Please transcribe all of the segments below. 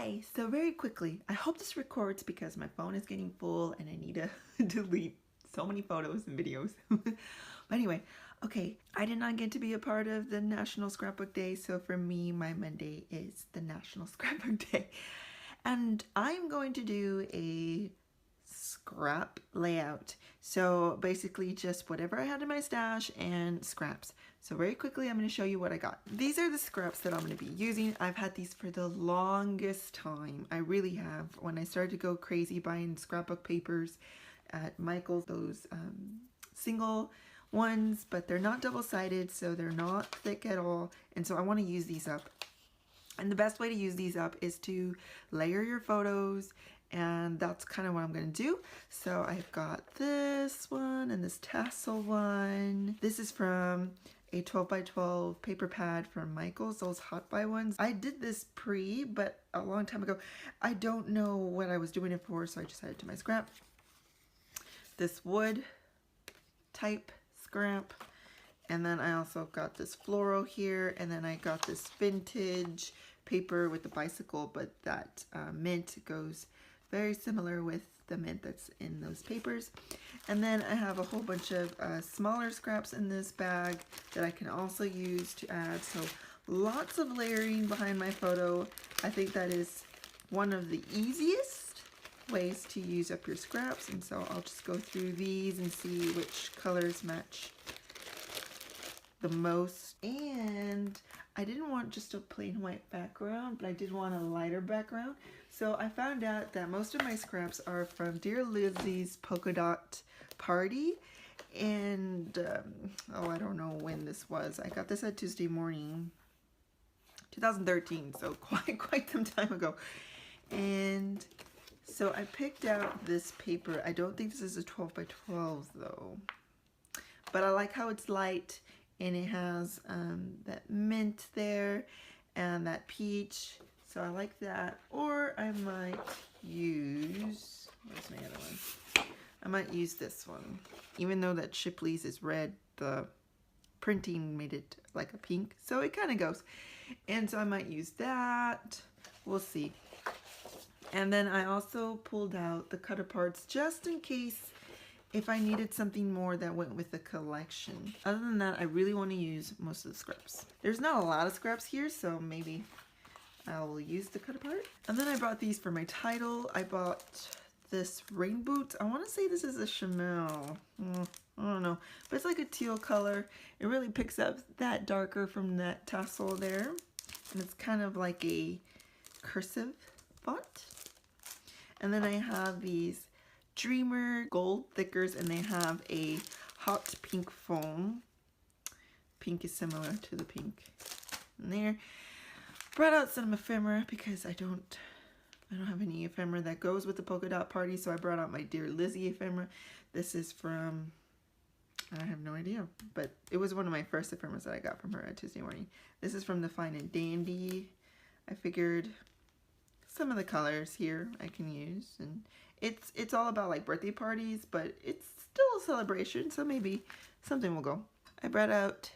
Hi, so very quickly, I hope this records because my phone is getting full and I need to delete so many photos and videos. But anyway, okay, I did not get to be a part of the National Scrapbook Day, so for me, my Monday is the National Scrapbook Day. And I'm going to do a scrap layout. So basically just whatever I had in my stash and scraps. So very quickly I'm going to show you what I got. These are the scraps that I'm going to be using. I've had these for the longest time. I really have. When I started to go crazy buying scrapbook papers at Michael's, those single ones, but they're not double-sided, so they're not thick at all. And so I want to use these up. And the best way to use these up is to layer your photos, and that's kind of what I'm going to do. So I've got this one and this tassel one. This is from a 12 by 12 paper pad from Michael's, those hot buy ones. I did this but a long time ago. I don't know what I was doing it for, so I just added it to my scrap. This wood type scrap. And then I also got this floral here, and then I got this vintage paper with the bicycle, but that mint goes very similar with the mint that's in those papers. And then I have a whole bunch of smaller scraps in this bag that I can also use to add. So lots of layering behind my photo. I think that is one of the easiest ways to use up your scraps, and so I'll just go through these and see which colors match the most. And I didn't want just a plain white background, but I did want a lighter background. So I found out that most of my scraps are from Dear Lizzie's polka dot party, and oh, I don't know when this was. I got this at Tuesday morning 2013, so quite some time ago. And so I picked out this paper. I don't think this is a 12 by 12 though, but I like how it's light. And it has that mint there and that peach. So I like that. Or I might use, where's my other one? I might use this one. Even though that Shipley's is red, the printing made it like a pink. So it kind of goes. And so I might use that. We'll see. And then I also pulled out the cut aparts just in case if I needed something more that went with the collection. Other than that, I really want to use most of the scraps. There's not a lot of scraps here, so maybe I will use the cut apart. And then I brought these for my title. I bought this rain boot. I want to say this is a Chanel. I don't know, but it's like a teal color. It really picks up that darker from that tassel there. And it's kind of like a cursive font. And then I have these Dreamer gold thickers, and they have a hot pink foam. Pink is similar to the pink in there. Brought out some ephemera because I don't have any ephemera that goes with the polka dot party, so I brought out my Dear Lizzie ephemera. This is from, I have no idea, but it was one of my first ephemeras that I got from her at Tuesday morning. This is from the Fine and Dandy. I figured some of the colors here I can use, and it's all about like birthday parties, but it's still a celebration, so maybe something will go. I brought out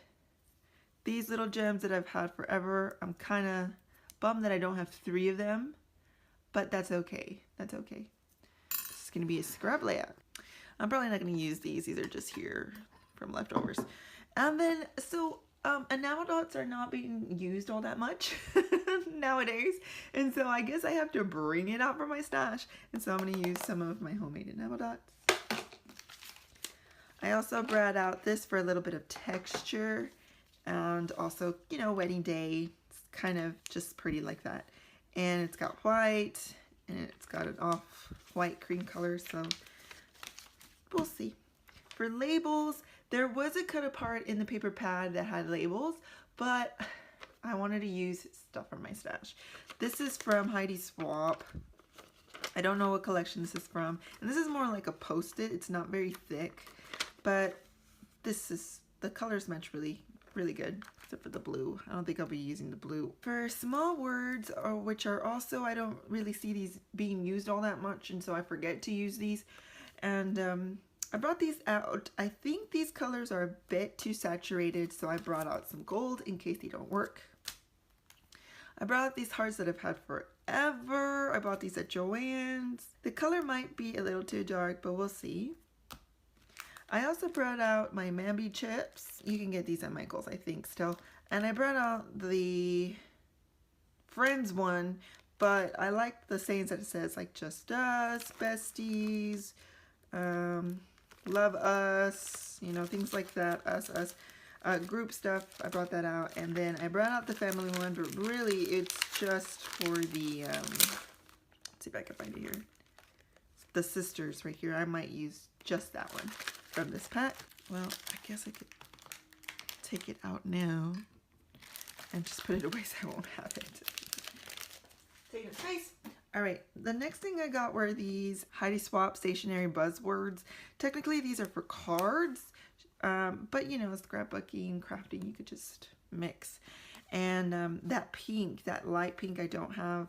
these little gems that I've had forever. I'm kind of bummed that I don't have 3 of them, but that's okay. That's okay. This is going to be a scrap layout. I'm probably not going to use these. These are just here from leftovers. And then, so enamel dots are not being used all that much nowadays, and so I guess I have to bring it out from my stash, and so I'm going to use some of my homemade enamel dots. I also brought out this for a little bit of texture, and also, you know, wedding day. It's kind of just pretty like that, and it's got white, and it's got an off-white cream color, so we'll see. For labels, there was a cut apart in the paper pad that had labels, but I wanted to use stuff from my stash. This is from Heidi Swap. I don't know what collection this is from. And this is more like a Post-it. It's not very thick, but the colors match really, really good, except for the blue. I don't think I'll be using the blue. For small words, which are also, I don't really see these being used all that much, and so I forget to use these. And I brought these out. I think these colors are a bit too saturated, so I brought out some gold in case they don't work. I brought out these hearts that I've had forever. I bought these at Joann's. The color might be a little too dark, but we'll see. I also brought out my Mambi chips. You can get these at Michael's, I think, still. And I brought out the Friends one, but I like the sayings that it says, like, just us, besties, love us, you know, things like that, us. Group stuff, I brought that out. And then I brought out the family one, but really it's just for the, let's see if I can find it here. The sisters right here. I might use just that one from this pack. Well, I guess I could take it out now and just put it away so I won't have it. Take it space. All right, the next thing I got were these Heidi Swapp stationary buzzwords. Technically, these are for cards, but you know, scrapbooking, crafting, you could just mix. And that pink, that light pink, I don't have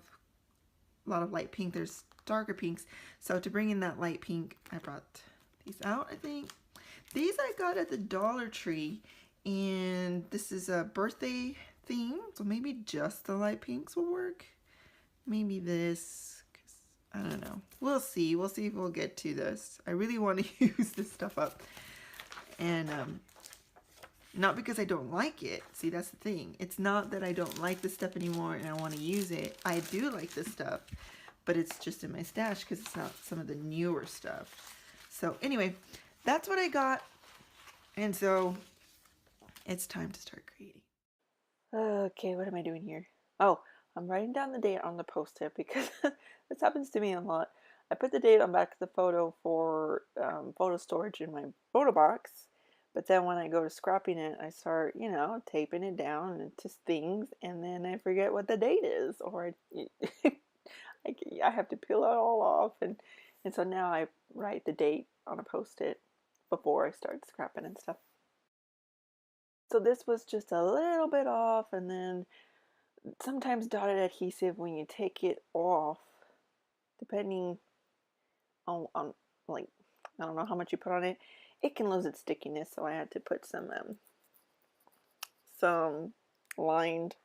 a lot of light pink. There's darker pinks. So to bring in that light pink, I brought these out, I think. These I got at the Dollar Tree, and this is a birthday theme, so maybe just the light pinks will work. Maybe this, 'cause I don't know. We'll see. We'll see if we'll get to this. I really want to use this stuff up. And not because I don't like it. See, that's the thing. It's not that I don't like this stuff anymore and I want to use it. I do like this stuff, but it's just in my stash because it's not some of the newer stuff. So anyway, that's what I got. And so it's time to start creating. Okay, what am I doing here? Oh, I'm writing down the date on the post-it because this happens to me a lot. I put the date on back of the photo for photo storage in my photo box, but then when I go to scrapping it, I start, you know, taping it down into things, and then I forget what the date is, or I have to peel it all off, and so now I write the date on a post-it before I start scrapping and stuff. So this was just a little bit off, and then sometimes dotted adhesive, when you take it off, depending on like, I don't know how much you put on it, it can lose its stickiness. So I had to put some lined,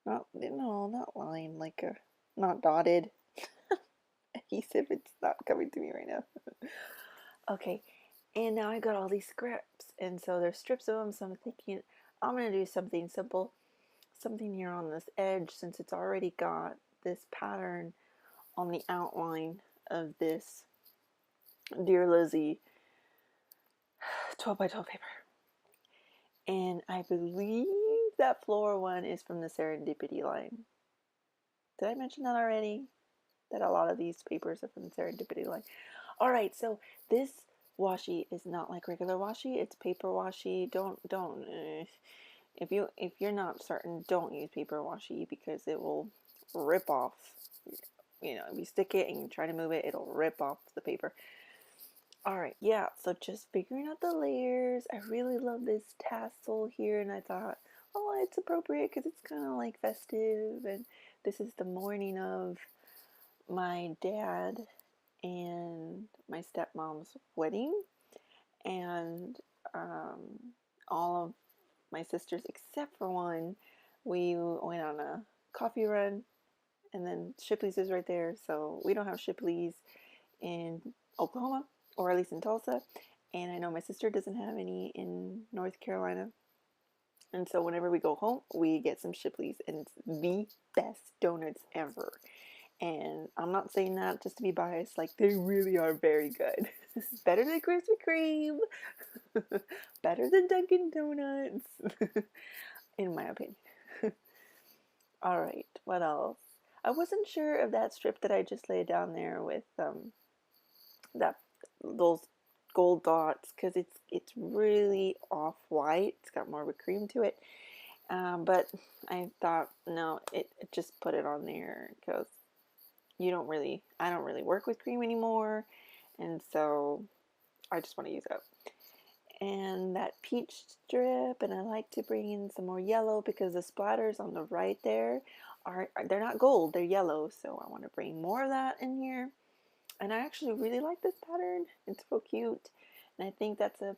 not lined, like a, not dotted adhesive. It's not coming to me right now. Okay, and now I got all these scraps, and so there's strips of them. So I'm thinking I'm gonna do something simple. Something here on this edge, since it's already got this pattern on the outline of this Dear Lizzie 12 by 12 paper. And I believe that floor one is from the Serendipity line. Did I mention that already? That a lot of these papers are from the Serendipity line. Alright, so this washi is not like regular washi, it's paper washi. If you're not certain, don't use paper washi because it will rip off. You know, if you stick it and you try to move it, it'll rip off the paper. Alright, yeah, so just figuring out the layers. I really love this tassel here, and I thought, oh, it's appropriate because it's kind of like festive, and this is the morning of my dad and my stepmom's wedding, and all of my sisters except for one, we went on a coffee run, and then Shipley's is right there, so we don't have Shipley's in Oklahoma, or at least in Tulsa, and I know my sister doesn't have any in North Carolina, and so whenever we go home, we get some Shipley's, and it's the best donuts ever. And I'm not saying that just to be biased, like, they really are very good. Better than Krispy Kreme. Better than Dunkin' Donuts. In my opinion. Alright, what else? I wasn't sure of that strip that I just laid down there with those gold dots, because it's really off-white. It's got more of a cream to it. But I thought, no, just put it on there because I don't really work with cream anymore, and so I just want to use it up. And that peach strip, and I like to bring in some more yellow because the splatters on the right there they're not gold, they're yellow, so I want to bring more of that in here. And I actually really like this pattern. It's so cute, and I think that's a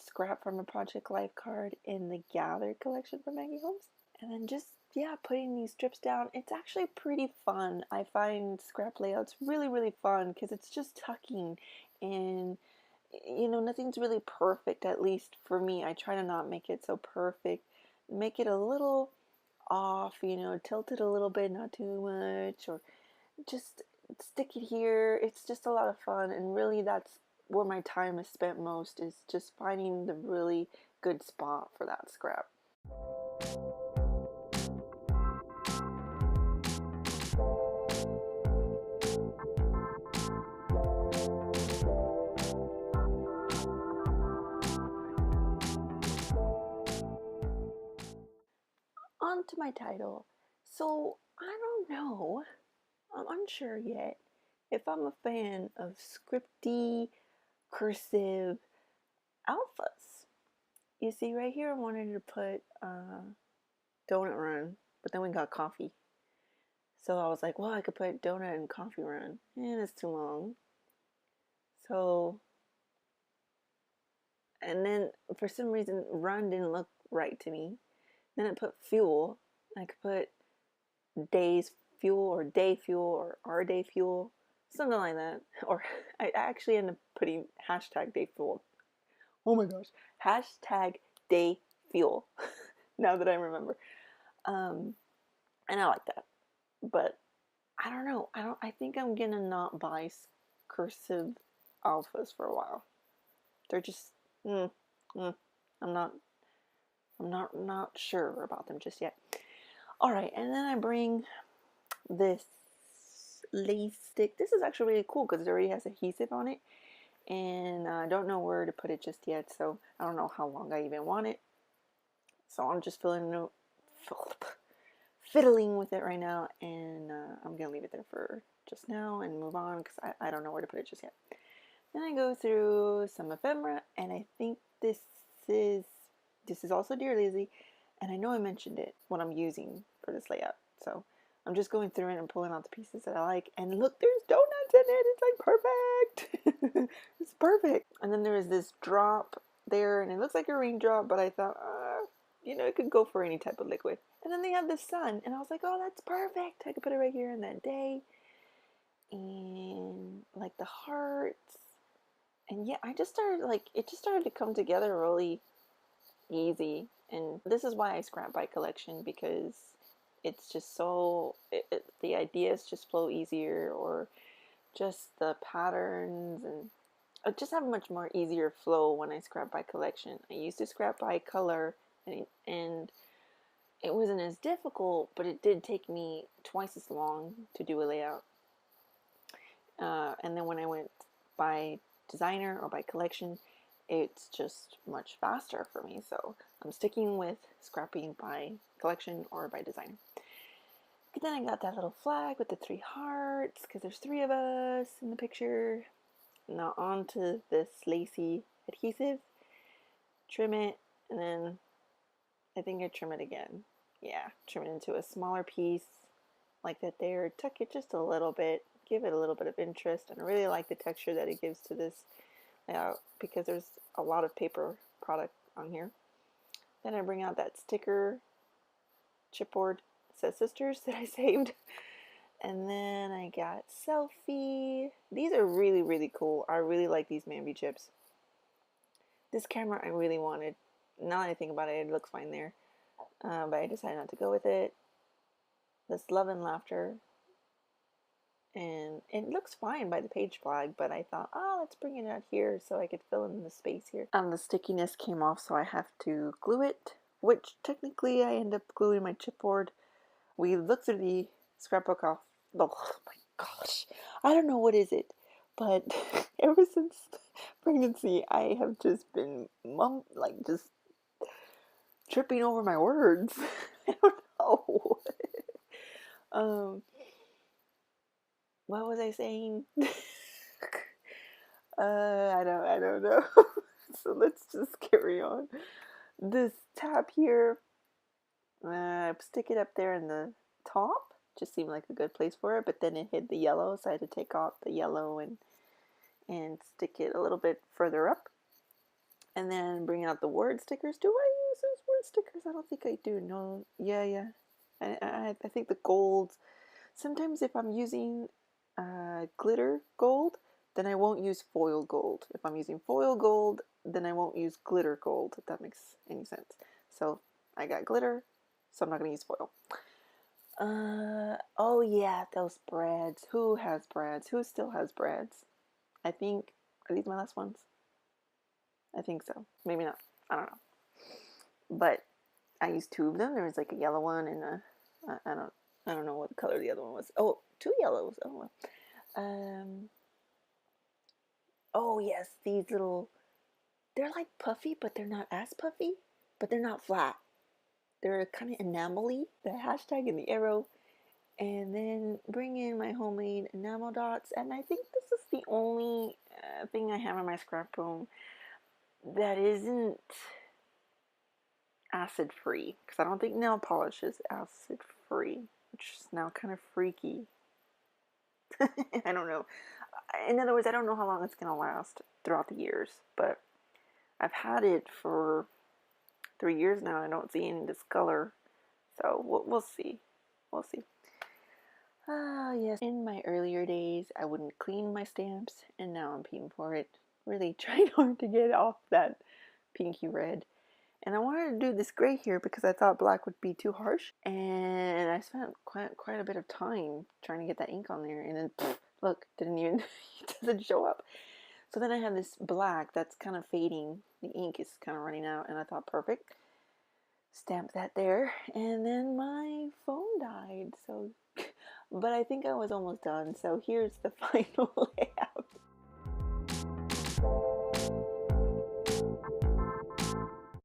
scrap from a Project Life card in the Gathered collection from Maggie Holmes. And then just yeah, putting these strips down, it's actually pretty fun. I find scrap layouts really, really fun because it's just tucking and nothing's really perfect, at least for me. I try to not make it so perfect. Make it a little off, tilt it a little bit, not too much, or just stick it here. It's just a lot of fun, and really that's where my time is spent most, is just finding the really good spot for that scrap. On to my title. So, I don't know, I'm unsure yet if I'm a fan of scripty, cursive alphas. You see, right here I wanted to put donut run, but then we got coffee. So I was like, well, I could put donut and coffee run. And it's too long. So, and then for some reason, run didn't look right to me. Then I put fuel. I could put day's fuel or day fuel or our day fuel, something like that. Or I actually ended up putting hashtag day fuel. Oh my gosh, hashtag day fuel. Now that I remember, and I like that, but I don't know. I think I'm gonna not buy cursive alphas for a while. They're just, mm, mm, I'm not, not sure about them just yet. All right, and then I bring this lace stick. This is actually really cool because it already has adhesive on it, and I don't know where to put it just yet. So I don't know how long I even want it. So I'm just fiddling with it right now, and I'm gonna leave it there for just now and move on because I don't know where to put it just yet. Then I go through some ephemera, and I think is this is also Dear Lizzie, and I know I mentioned it, what I'm using for this layout. So I'm just going through it and pulling out the pieces that I like. And look, there's donuts in it. It's like perfect. It's perfect. And then there is this drop there, and it looks like a raindrop, but I thought, it could go for any type of liquid. And then they had the sun, and I was like, oh, that's perfect. I could put it right here in that day. And like the hearts. And yeah, it just started to come together really easy. And this is why I scrap by collection, because it's just so, the ideas just flow easier, or just the patterns, and I just have a much more easier flow when I scrap by collection. I used to scrap by color, and it wasn't as difficult, but it did take me twice as long to do a layout. And then when I went by designer or by collection, it's just much faster for me. So I'm sticking with scrapping by collection or by design. And then I got that little flag with the 3 hearts, because there's 3 of us in the picture. Now on to this lacy adhesive. Trim it, and then I think I trim it again. Yeah, trim it into a smaller piece like that there. Tuck it just a little bit, give it a little bit of interest, and I really like the texture that it gives to this layout because there's a lot of paper product on here. Then I bring out that sticker chipboard, says sisters, that I saved. And then I got selfie. These are really, really cool. I really like these Mambi chips. This camera I really wanted. Now that I think about it, it looks fine there. But I decided not to go with it. This love and laughter. And it looks fine by the page flag, but I thought, let's bring it out here so I could fill in the space here. The stickiness came off, so I have to glue it, which technically I end up gluing my chipboard. We looked through the scrapbook off. Oh my gosh, I don't know what is it, but ever since pregnancy, I have just been just tripping over my words. I don't know. What was I saying? I don't know. So let's just carry on. This tab here, stick it up there in the top. Just seemed like a good place for it, but then it hid the yellow, so I had to take off the yellow and stick it a little bit further up. And then bring out the word stickers. Do I use those word stickers? I don't think I do. No, yeah. I think the gold, sometimes if I'm using glitter gold, then I won't use foil gold. If I'm using foil gold, then I won't use glitter gold, if that makes any sense. So I got glitter, so I'm not going to use foil. Oh yeah, those brads. Who has brads? Who still has brads? I think, are these my last ones? I think so. Maybe not. I don't know. But I used two of them. There was like a yellow one and I don't know what color the other one was. Oh, two yellows. Oh well. Um. Oh yes, these little. They're like puffy, but they're not as puffy. But they're not flat. They're kind of enamel-y. The hashtag and the arrow. And then bring in my homemade enamel dots. And I think this is the only thing I have in my scrapbook that isn't acid free, because I don't think nail polish is acid free, which is now kind of freaky. I don't know. In other words, I don't know how long it's going to last throughout the years, but I've had it for 3 years now. I don't see any discolor, so we'll see. We'll see. Ah, yes. In my earlier days, I wouldn't clean my stamps, and now I'm paying for it. Really trying hard to get off that pinky red. And I wanted to do this gray here because I thought black would be too harsh. And I spent quite a bit of time trying to get that ink on there. And then, look, didn't even, it doesn't show up. So then I have this black that's kind of fading. The ink is kind of running out. And I thought, perfect. Stamp that there. And then my phone died. So, but I think I was almost done. So here's the final